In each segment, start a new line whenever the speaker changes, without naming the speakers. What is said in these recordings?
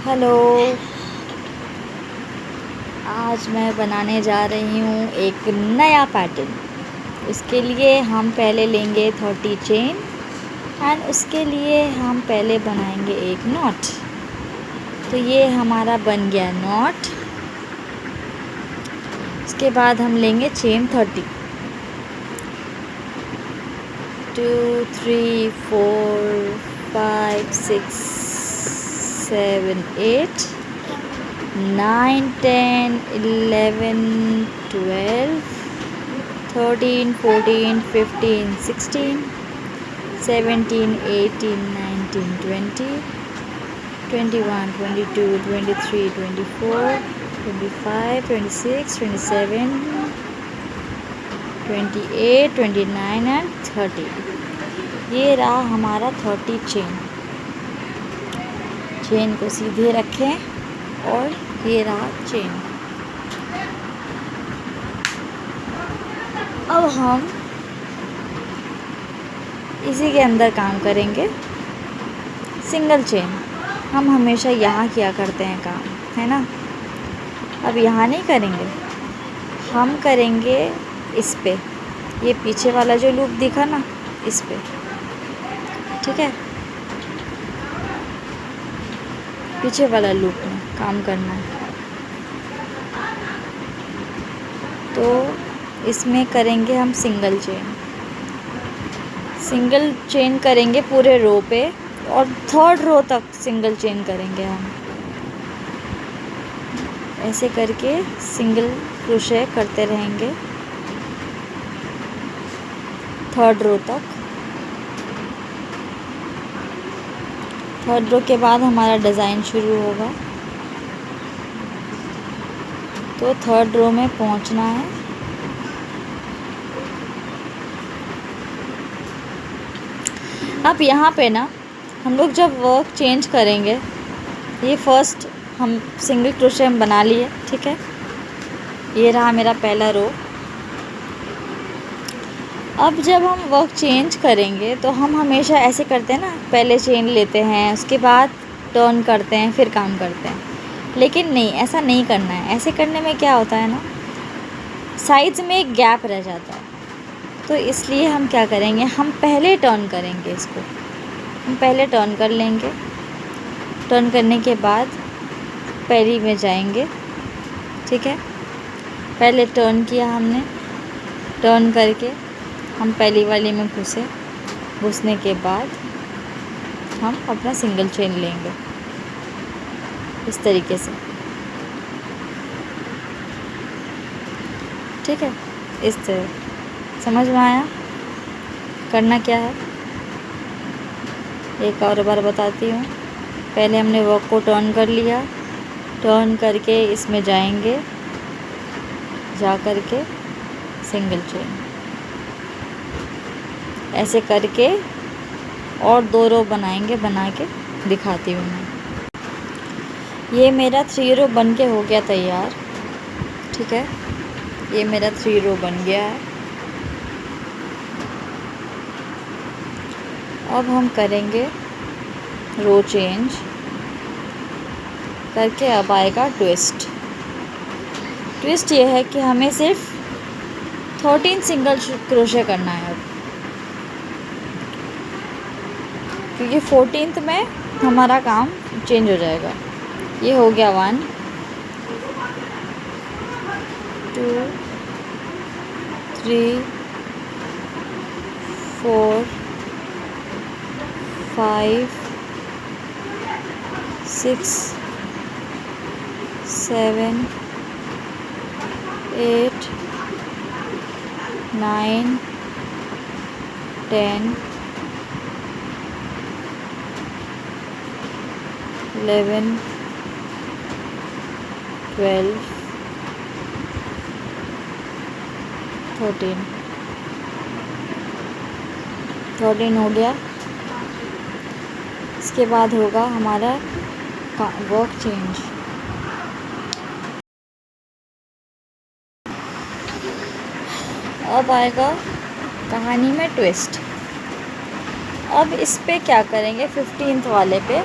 Hello. आज मैं बनाने जा रही हूँ एक नया पैटर्न। इसके लिए हम पहले लेंगे 30 चेन एंड उसके लिए हम पहले बनाएंगे एक नॉट। तो ये हमारा बन गया नॉट। इसके बाद हम लेंगे चेन 30, 2 3 4 5 6 7 8 9 10 11 12 13 14 15 16 17 18 19 20 21 22 23 24 25 26 27 28 29 एंड 30। ये रहा हमारा 30 चेन। चेन को सीधे रखें और ये रहा चेन। अब हम इसी के अंदर काम करेंगे सिंगल चेन। हम हमेशा यहाँ किया करते हैं काम, है ना। अब यहाँ नहीं करेंगे, हम करेंगे इस पे। ये पीछे वाला जो लूप दिखा ना, इस पे, ठीक है। पीछे वाला लूप में काम करना है। तो इसमें करेंगे हम सिंगल चेन। सिंगल चेन करेंगे पूरे रो पे और 3rd रो तक सिंगल चेन करेंगे हम। ऐसे करके सिंगल क्रोशे करते रहेंगे 3rd रो तक। 3rd रो के बाद हमारा डिज़ाइन शुरू होगा। तो 3rd रो में पहुंचना है। अब यहाँ पे ना हम लोग जब वर्क चेंज करेंगे, ये फर्स्ट हम सिंगल क्रोशे हम बना लिए, ठीक है। ये रहा मेरा पहला रो। अब जब हम वर्क चेंज करेंगे तो हम हमेशा ऐसे करते हैं ना, पहले चेन लेते हैं, उसके बाद टर्न करते हैं, फिर काम करते हैं। लेकिन नहीं, ऐसा नहीं करना है। ऐसे करने में क्या होता है ना, साइड्स में एक गैप रह जाता है। तो इसलिए हम क्या करेंगे, हम पहले टर्न करेंगे इसको। हम पहले टर्न कर लेंगे। टर्न करने के बाद पहली में जाएंगे, ठीक है। पहले टर्न किया हमने, टर्न करके हम पहली वाली में घुसने के बाद हम अपना सिंगल चेन लेंगे इस तरीके से, ठीक है। इस तरह समझ में आया करना क्या है। एक और बार बताती हूँ। पहले हमने वर्क को टर्न कर लिया, टर्न करके इसमें जाएंगे, जा करके सिंगल चेन, ऐसे करके और 2 रो बनाएंगे। बना के दिखाती हूँ मैं। ये मेरा 3 रो बन के हो गया तैयार, ठीक है। ये मेरा 3 रो बन गया है। अब हम करेंगे रो चेंज करके। अब आएगा ट्विस्ट। ट्विस्ट ये है कि हमें सिर्फ 13 सिंगल क्रोशे करना है अब, क्योंकि 14th में हमारा काम चेंज हो जाएगा। ये हो गया 1 2 3 4 5 6 7 8 9 10 11 12 13 हो गया। इसके बाद होगा हमारा वर्क चेंज। अब आएगा कहानी में ट्विस्ट। अब इस पे क्या करेंगे, 15th वाले पे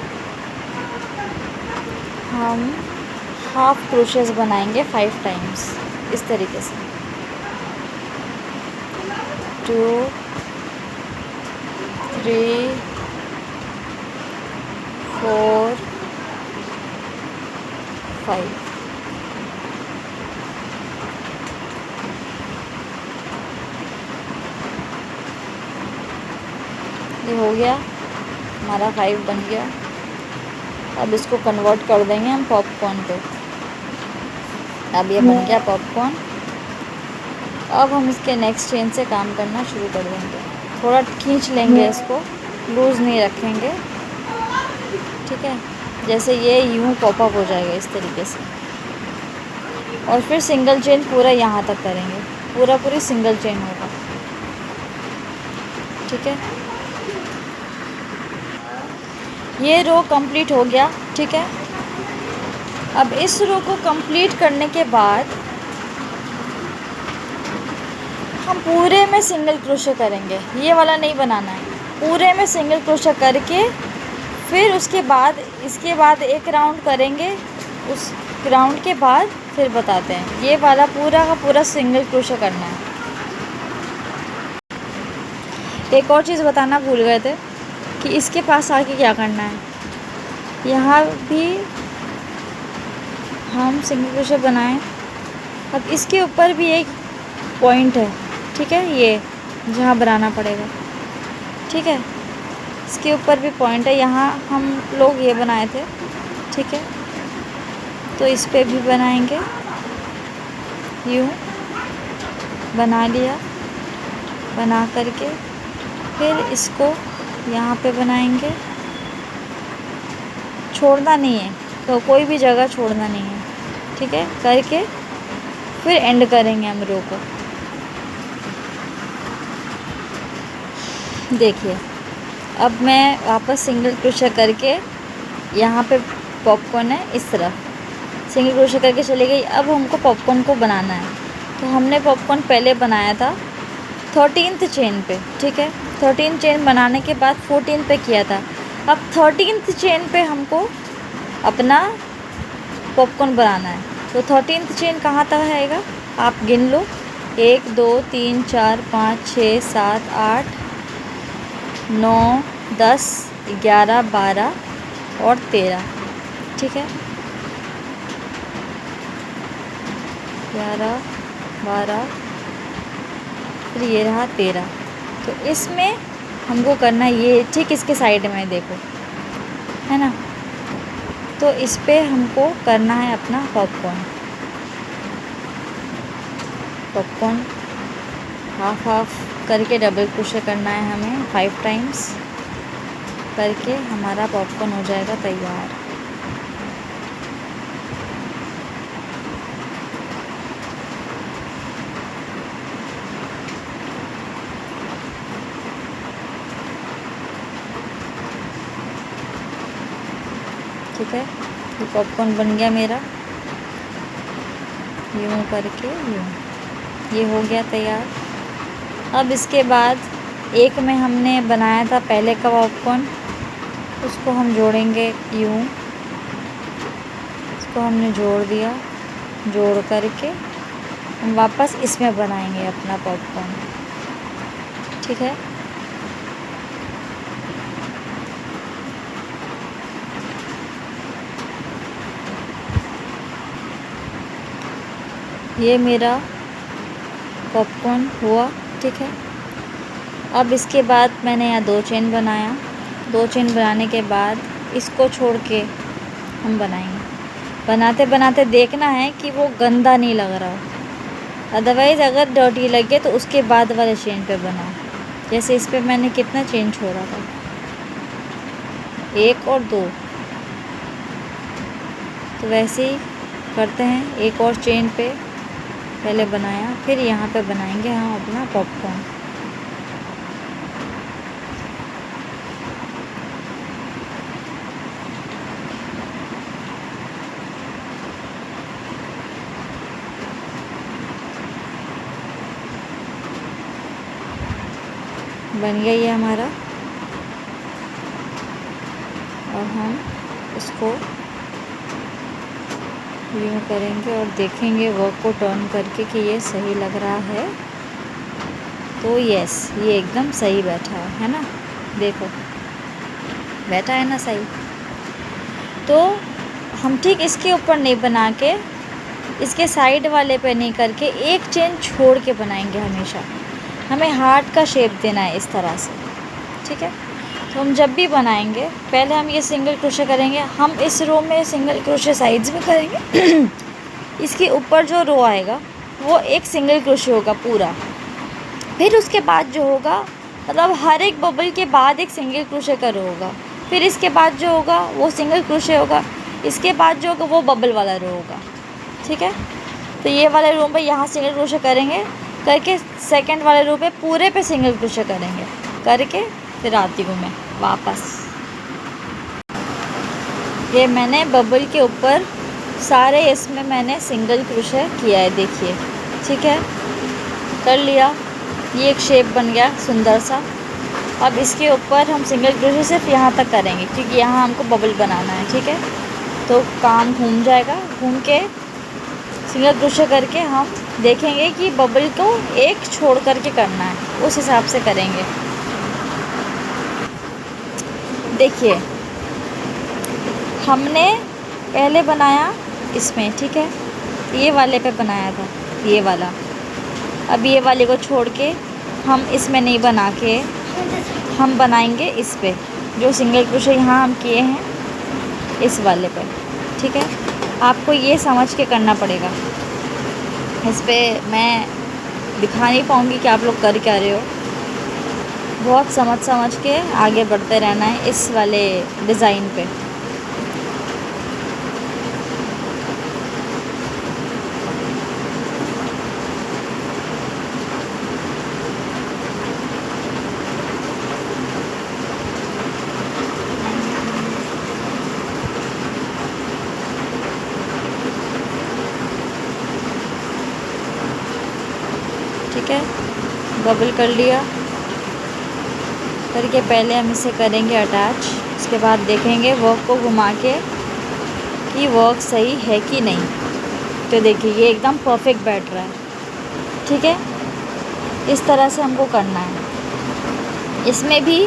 हम हाफ क्रोशेस बनाएंगे 5 टाइम्स इस तरीके से। 2 3 4 5। ये हो गया हमारा 5 बन गया। अब इसको कन्वर्ट कर देंगे हम पॉपकॉर्न पे। अब ये बन गया पॉपकॉर्न। अब हम इसके नेक्स्ट चेन से काम करना शुरू कर देंगे। थोड़ा खींच लेंगे इसको, लूज़ नहीं रखेंगे, ठीक है। जैसे ये यूँ पॉपअप हो जाएगा इस तरीके से। और फिर सिंगल चेन पूरा यहाँ तक करेंगे, पूरी सिंगल चेन होगा, ठीक है। ये रो कंप्लीट हो गया, ठीक है। अब इस रो को कंप्लीट करने के बाद हम पूरे में सिंगल क्रोशे करेंगे। ये वाला नहीं बनाना है, पूरे में सिंगल क्रोशे करके फिर उसके बाद इसके बाद एक राउंड करेंगे। उस राउंड के बाद फिर बताते हैं। ये वाला पूरा का पूरा सिंगल क्रोशे करना है। एक और चीज़ बताना भूल गए थे कि इसके पास आके क्या करना है। यहाँ भी हम सिंगल क्रोशे बनाएं। अब इसके ऊपर भी एक पॉइंट है, ठीक है, ये जहाँ बनाना पड़ेगा, ठीक है। इसके ऊपर भी पॉइंट है, यहाँ हम लोग ये बनाए थे, ठीक है। तो इस पे भी बनाएंगे, यूँ बना लिया। बना करके फिर इसको यहाँ पे बनाएंगे। छोड़ना नहीं है, तो कोई भी जगह छोड़ना नहीं है, ठीक है। करके फिर एंड करेंगे हम रो को। देखिए अब मैं वापस सिंगल क्रोशे करके यहाँ पे पॉपकॉर्न है इस तरफ सिंगल क्रोशे करके चली गई। अब हमको पॉपकॉर्न को बनाना है। तो हमने पॉपकॉर्न पहले बनाया था 13th चेन पे, ठीक है। 13 चेन बनाने के बाद 14 पे किया था। अब 13th चेन पे हमको अपना पॉपकॉर्न बनाना है। तो 13th चेन कहाँ तक आएगा आप गिन लो। 1 2 3 4 5 6 7 8 9 10 11 12 और 13, ठीक है। 11 12 फिर ये रहा 13। तो इसमें हमको करना ये ठीक इसके साइड में देखो, है ना। तो इस पे हमको करना है अपना पॉपकॉर्न। पॉपकॉर्न हाफ हाफ करके डबल क्रोशे करना है हमें 5 टाइम्स करके हमारा पॉपकॉर्न हो जाएगा तैयार। ठीक है, ये पॉपकॉर्न बन गया मेरा। यूँ करके यूँ, ये हो गया तैयार। अब इसके बाद एक में हमने बनाया था पहले का पॉपकॉर्न, उसको हम जोड़ेंगे यूँ। इसको हमने जोड़ दिया, जोड़ करके हम वापस इसमें बनाएंगे अपना पॉपकॉर्न, ठीक है। ये मेरा पॉपकॉर्न हुआ, ठीक है। अब इसके बाद मैंने यहाँ 2 चेन बनाया। 2 चेन बनाने के बाद इसको छोड़ के हम बनाएंगे। बनाते बनाते देखना है कि वो गंदा नहीं लग रहा हो, अदरवाइज़ अगर डर्टी लगे तो उसके बाद वाले चेन पे बनाओ। जैसे इस पे मैंने कितना चेन छोड़ा था, 1 और 2, तो वैसे ही करते हैं। एक और चेन पे पहले बनाया, फिर यहाँ पे बनाएंगे हम अपना पॉपकॉर्न। बन गया ये हमारा। और हम इसको यूँ करेंगे और देखेंगे वर्क को टर्न करके कि ये सही लग रहा है। तो यस, ये एकदम सही बैठा है ना, देखो बैठा है ना सही। तो हम ठीक इसके ऊपर नहीं बना के, इसके साइड वाले पे नहीं करके, एक चेन छोड़ के बनाएंगे हमेशा। हमें हार्ट का शेप देना है इस तरह से, ठीक है। तो हम जब भी बनाएंगे पहले हम ये सिंगल क्रोशे करेंगे। हम इस रो में सिंगल क्रोशे साइड्स में करेंगे इसके ऊपर जो रो आएगा वो एक सिंगल क्रोशे होगा पूरा। फिर उसके बाद जो होगा, मतलब हर एक बबल के बाद एक सिंगल क्रोशे का रो होगा। फिर इसके बाद जो होगा वो सिंगल क्रोशे होगा। इसके बाद जो होगा वो बबल वाला रो होगा, ठीक है। तो ये वाले रो पे यहाँ सिंगल क्रोशे करेंगे, करके सेकंड वाले रो पे पूरे पे सिंगल क्रोशे करेंगे, करके फिर आती हूँ मैं वापस। ये मैंने बबल के ऊपर सारे इसमें मैंने सिंगल क्रोशे किया है, देखिए, ठीक है, कर लिया। ये एक शेप बन गया सुंदर सा। अब इसके ऊपर हम सिंगल क्रोशे सिर्फ यहाँ तक करेंगे क्योंकि यहाँ हमको बबल बनाना है, ठीक है। तो काम घूम जाएगा, घूम के सिंगल क्रोशे करके हम देखेंगे कि बबल को एक छोड़ करके करना है, उस हिसाब से करेंगे। देखिए हमने पहले बनाया इसमें, ठीक है, ये वाले पे बनाया था, ये वाला। अब ये वाले को छोड़ के हम इसमें नहीं बना के हम बनाएंगे इस पे, जो सिंगल क्रोशे यहाँ हम किए हैं इस वाले पे, ठीक है। आपको ये समझ के करना पड़ेगा। इस पे मैं दिखा नहीं पाऊँगी कि आप लोग कर क्या रहे हो। बहुत समझ के आगे बढ़ते रहना है इस वाले डिज़ाइन पे। ठीक है, बबल कर लिया, करके पहले हम इसे करेंगे अटैच। उसके बाद देखेंगे वर्क को घुमा के कि वर्क सही है कि नहीं। तो देखिए ये एकदम परफेक्ट बैठ रहा है, ठीक है। इस तरह से हमको करना है। इसमें भी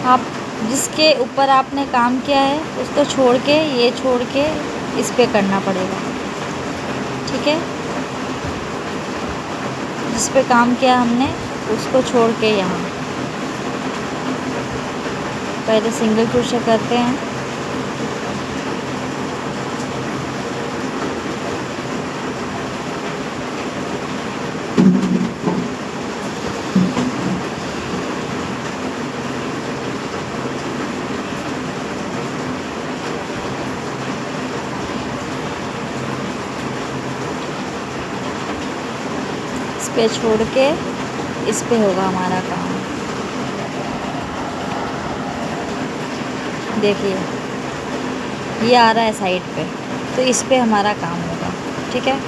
आप जिसके ऊपर आपने काम किया है उसको छोड़ के, ये छोड़ के इस पे करना पड़ेगा, ठीक है। जिस पे काम किया हमने उसको छोड़ के यहाँ पहले सिंगल क्रोशे करते हैं। इस पे छोड़ के इस पे होगा हमारा काम। देखिए ये आ रहा है साइड पे, तो इस पे हमारा काम होगा, ठीक है।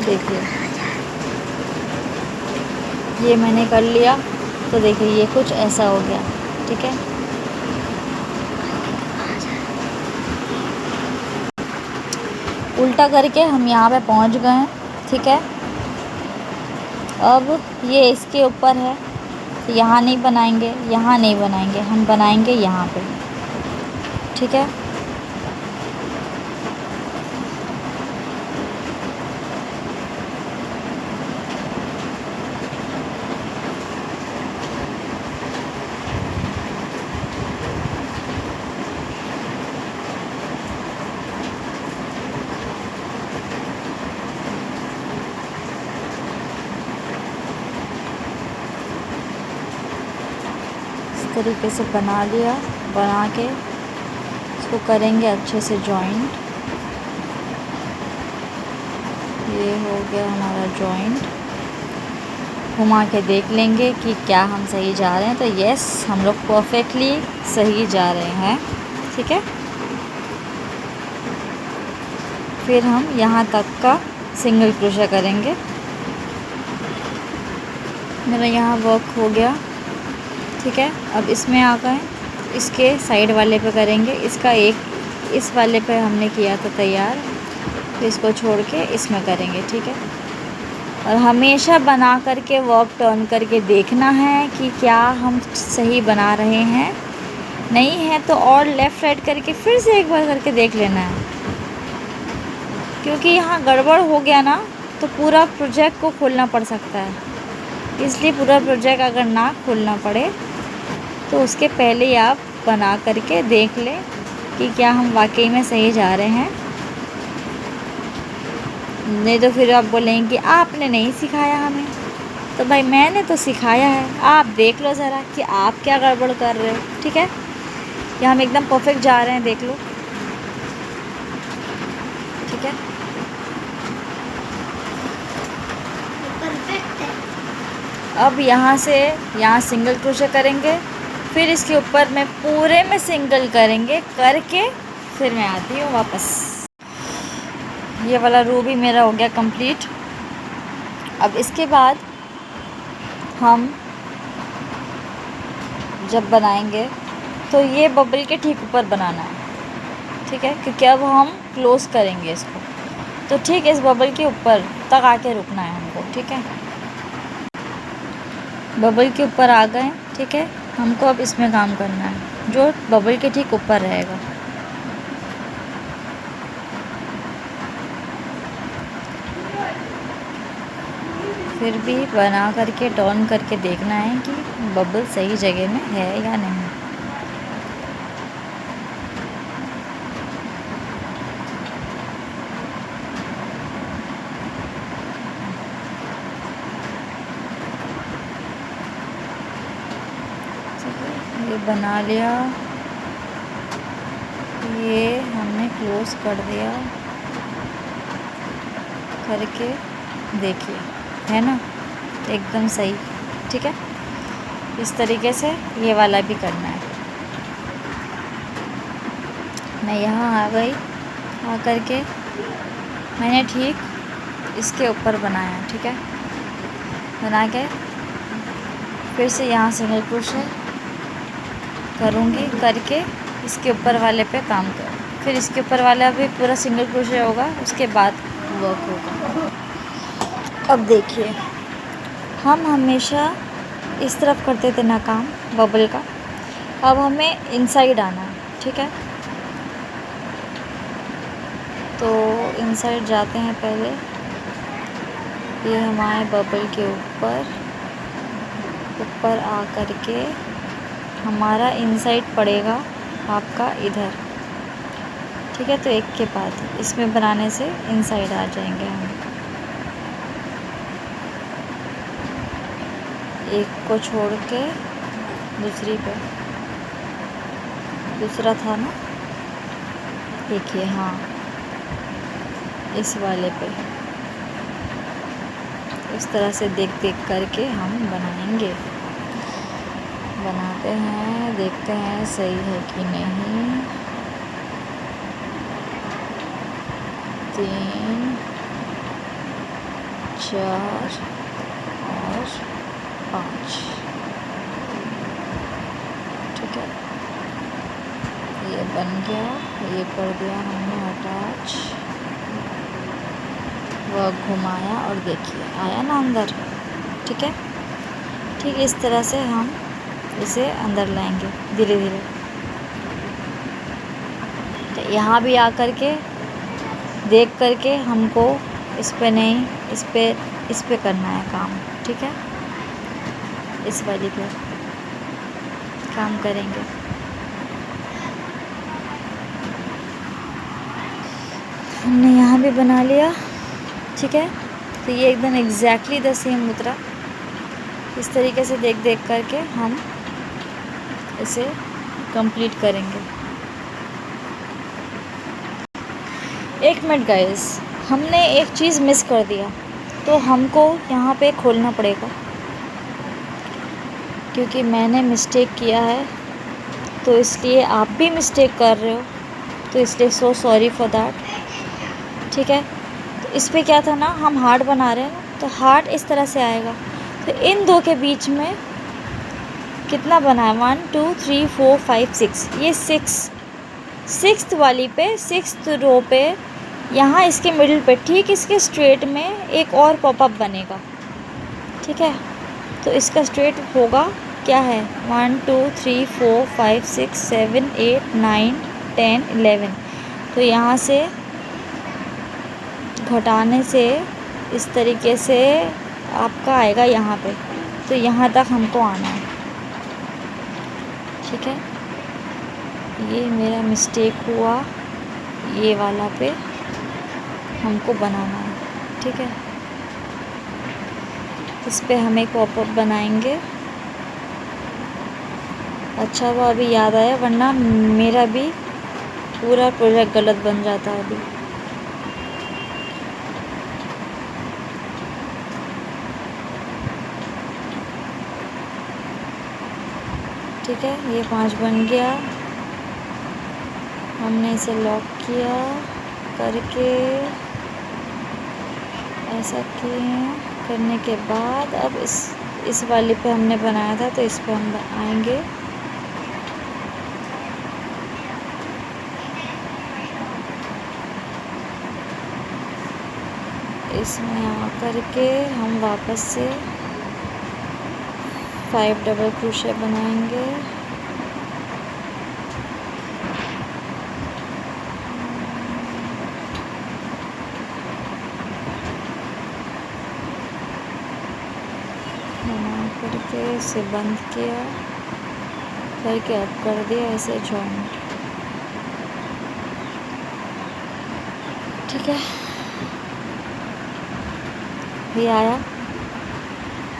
देखिए ये मैंने कर लिया, तो देखिए ये कुछ ऐसा हो गया, ठीक है। उल्टा करके हम यहाँ पे पहुँच गए हैं, ठीक है। अब ये इसके ऊपर है, यहाँ नहीं बनाएंगे, यहाँ नहीं बनाएंगे, हम बनाएंगे यहाँ पे, ठीक है। तरीके से बना लिया। बना के इसको करेंगे अच्छे से जॉइंट। ये हो गया हमारा जॉइंट। घुमा के देख लेंगे कि क्या हम सही जा रहे हैं। तो यस, हम लोग परफेक्टली सही जा रहे हैं। ठीक है, फिर हम यहाँ तक का सिंगल क्रोशा करेंगे। मेरा यहाँ वर्क हो गया। ठीक है, अब इसमें आ गए, इसके साइड वाले पे करेंगे। इसका एक इस वाले पे हमने किया था तैयार, तो इसको छोड़ के इसमें करेंगे। ठीक है, और हमेशा बना करके वर्क टर्न करके देखना है कि क्या हम सही बना रहे हैं। नहीं है तो और लेफ़्ट राइट करके फिर से एक बार करके देख लेना है, क्योंकि यहाँ गड़बड़ हो गया ना तो पूरा प्रोजेक्ट को खोलना पड़ सकता है। इसलिए पूरा प्रोजेक्ट अगर ना खोलना पड़े तो उसके पहले ही आप बना करके देख लें कि क्या हम वाकई में सही जा रहे हैं। नहीं तो फिर आप बोलेंगे कि आपने नहीं सिखाया हमें। तो भाई मैंने तो सिखाया है, आप देख लो ज़रा कि आप क्या गड़बड़ कर रहे हो। ठीक है, या हम एकदम परफेक्ट जा रहे हैं, देख लो। ठीक है,
परफेक्ट है।
अब यहाँ से यहाँ सिंगल क्रोशे करेंगे, फिर इसके ऊपर में पूरे में सिंगल करेंगे करके फिर मैं आती हूँ वापस। ये वाला रो भी मेरा हो गया कंप्लीट। अब इसके बाद हम जब बनाएंगे तो ये बबल के ठीक ऊपर बनाना है। ठीक है, क्योंकि अब हम क्लोज़ करेंगे इसको, तो ठीक है, इस बबल के ऊपर तक आके रुकना है हमको। ठीक है, बबल के ऊपर आ गए। ठीक है, हमको अब इसमें काम करना है जो बबल के ठीक ऊपर रहेगा। फिर भी बना करके टर्न करके देखना है कि बबल सही जगह में है या नहीं। ये बना लिया, ये हमने क्लोज कर दिया करके देखिए, है ना एकदम सही। ठीक है, इस तरीके से ये वाला भी करना है। मैं यहाँ आ गई, आ करके मैंने ठीक इसके ऊपर बनाया। ठीक है, बना के फिर से यहाँ सिंगल क्रोशे करूँगी, करके इसके ऊपर वाले पे काम कर, फिर इसके ऊपर वाला भी पूरा सिंगल क्रोशे होगा, उसके बाद वर्क होगा। अब देखिए, हम हमेशा इस तरफ करते थे ना काम बबल का, अब हमें इनसाइड आना है। ठीक है, तो इनसाइड जाते हैं पहले। ये हमारे बबल के ऊपर आ करके हमारा इनसाइड पड़ेगा आपका इधर। ठीक है, तो एक के बाद इसमें बनाने से इनसाइड आ जाएंगे हम। एक को छोड़ के दूसरी पे, दूसरा था ना, देखिए, हाँ इस वाले पे इस तरह से देख देख करके हम बनाएंगे। बनाते हैं, देखते हैं सही है कि नहीं। 3 4 और 5। ठीक है, ये बन गया, ये कर दिया हमने अटैच, वर्क घुमाया और देखिए आया ना अंदर। ठीक है, ठीक इस तरह से हम इसे अंदर लाएंगे धीरे धीरे। तो यहाँ भी आ करके देख करके हमको इस पे नहीं, इस पे करना है काम। ठीक है, इस वाली पे काम करेंगे। हमने यहाँ भी बना लिया। ठीक है, तो ये एकदम एग्जैक्टली द सेम मुद्रा, इस तरीके से देख देख करके हम इसे कंप्लीट करेंगे। 1 मिनट गाइस, हमने एक चीज़ मिस कर दिया, तो हमको यहाँ पे खोलना पड़ेगा क्योंकि मैंने मिस्टेक किया है, तो इसलिए आप भी मिस्टेक कर रहे हो, तो इसलिए सो सॉरी फॉर दैट। ठीक है, तो इस पे क्या था ना, हम हार्ट बना रहे हैं ना, तो हार्ट इस तरह से आएगा। तो इन दो के बीच में कितना बना है, 1 2 3 4 5 6, ये 6th वाली पे 6th रो पे, यहाँ इसके मिडिल पे ठीक इसके स्ट्रेट में एक और पॉपअप बनेगा। ठीक है, तो इसका स्ट्रेट होगा क्या है, 1 2 3 4 5 6 7 8 9 10 11। तो यहाँ से घटाने से इस तरीके से आपका आएगा यहाँ पे, तो यहाँ तक हमको आना है। ठीक है, ये मेरा मिस्टेक हुआ, ये वाला पे हमको बनाना है। ठीक है, इस पे हम एक पॉपअप बनाएंगे। अच्छा वो अभी याद आया, वरना मेरा भी पूरा प्रोजेक्ट गलत बन जाता अभी। ठीक है, ये 5 बन गया। हमने इसे लॉक किया करके, ऐसा किए करने के बाद अब इस वाले पे हमने बनाया था, तो इस पे हम आएंगे। इसमें आकर के हम वापस से 5 डबल क्रोशे बनाएंगे। बना करके इसे बंद किया करके अब कर दिया ऐसे जॉइंट। ठीक है, ये आया।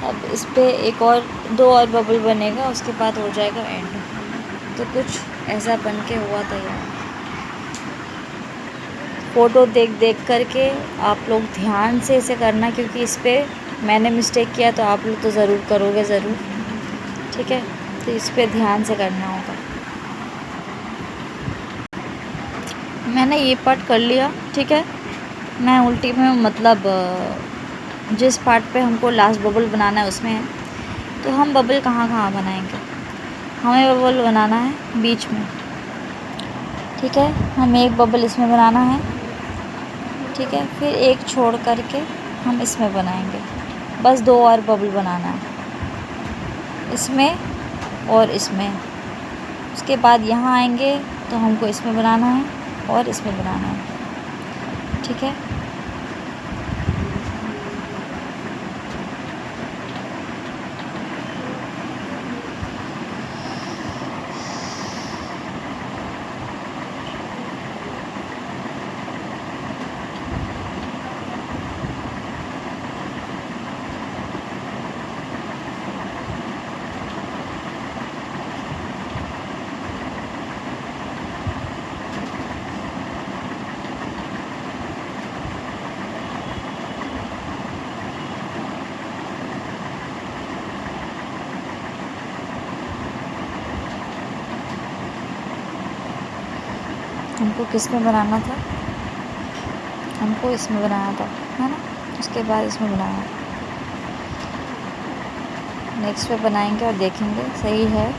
अब इस पे एक और 2 और बबल बनेगा, उसके बाद हो जाएगा एंड। तो कुछ ऐसा बन के हुआ तैयार। फ़ोटो देख देख करके आप लोग ध्यान से इसे करना, क्योंकि इस पे मैंने मिस्टेक किया, तो आप लोग तो ज़रूर करोगे ज़रूर। ठीक है, तो इस पे ध्यान से करना होगा। मैंने ये पार्ट कर लिया। ठीक है, मैं उल्टी में मतलब जिस पार्ट पे हमको लास्ट बबल बनाना है उसमें है। तो हम बबल कहाँ कहाँ बनाएंगे, हमें बबल बनाना है बीच में। ठीक है, हमें एक बबल इसमें बनाना है। ठीक है, फिर एक छोड़ करके हम इसमें बनाएंगे, बस 2 और बबल बनाना है, इसमें और इसमें। उसके बाद यहाँ आएंगे तो हमको इसमें बनाना है और इसमें बनाना है। ठीक है, हमको किस में बनाना था, हमको इसमें बनाना था, है ना। उसके बाद इसमें बनाया, नेक्स्ट पे बनाएंगे और देखेंगे सही है।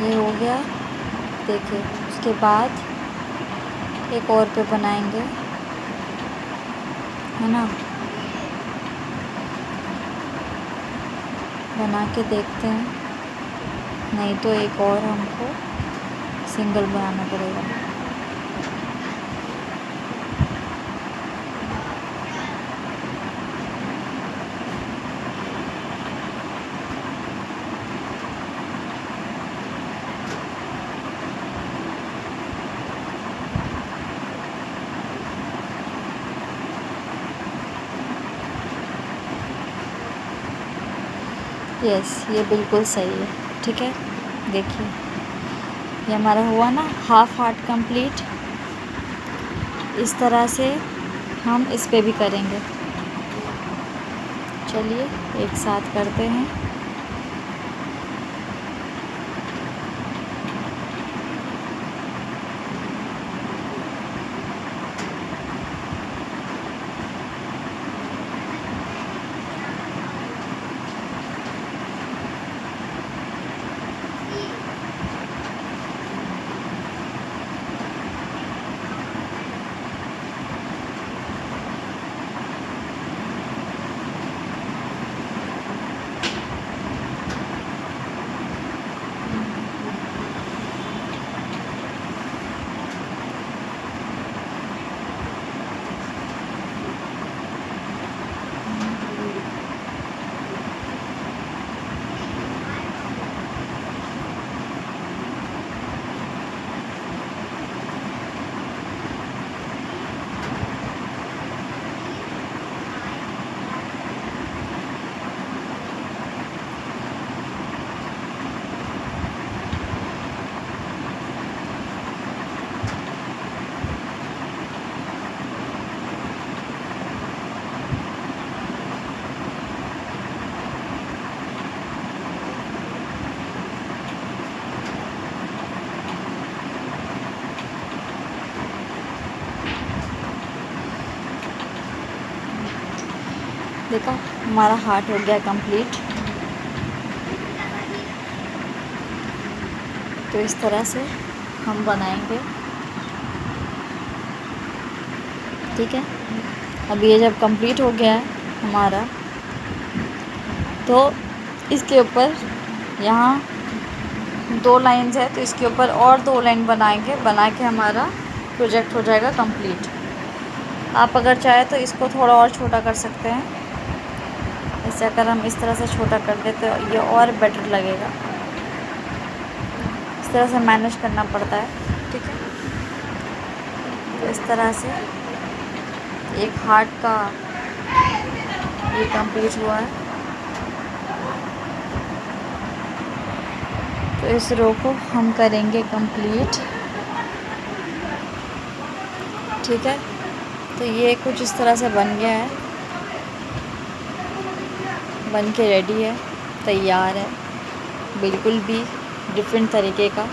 ये हो गया, देखिए। उसके बाद एक और पे बनाएंगे, है ना। बना के देखते हैं, नहीं तो एक और हमको सिंगल बनाना पड़ेगा। यस, ये बिल्कुल सही है। ठीक है, देखिए ये हमारा हुआ ना हाफ हार्ट कंप्लीट। इस तरह से हम इस पे भी करेंगे। चलिए एक साथ करते हैं। देखा, हमारा हार्ट हो गया कंप्लीट। तो इस तरह से हम बनाएंगे। ठीक है, अब ये जब कंप्लीट हो गया है हमारा, तो इसके ऊपर यहाँ 2 लाइन्स है, तो इसके ऊपर और 2 लाइन बनाएंगे। बना के हमारा प्रोजेक्ट हो जाएगा कंप्लीट। आप अगर चाहे तो इसको थोड़ा और छोटा कर सकते हैं। इसे अगर हम इस तरह से छोटा कर दें तो ये और बेटर लगेगा। इस तरह से मैनेज करना पड़ता है। ठीक है, तो इस तरह से एक हार्ट का ये कंप्लीट हुआ है। तो इस रो को हम करेंगे कंप्लीट। ठीक है, तो ये कुछ इस तरह से बन गया है, बन के रेडी है, तैयार है, बिल्कुल भी डिफरेंट तरीके का।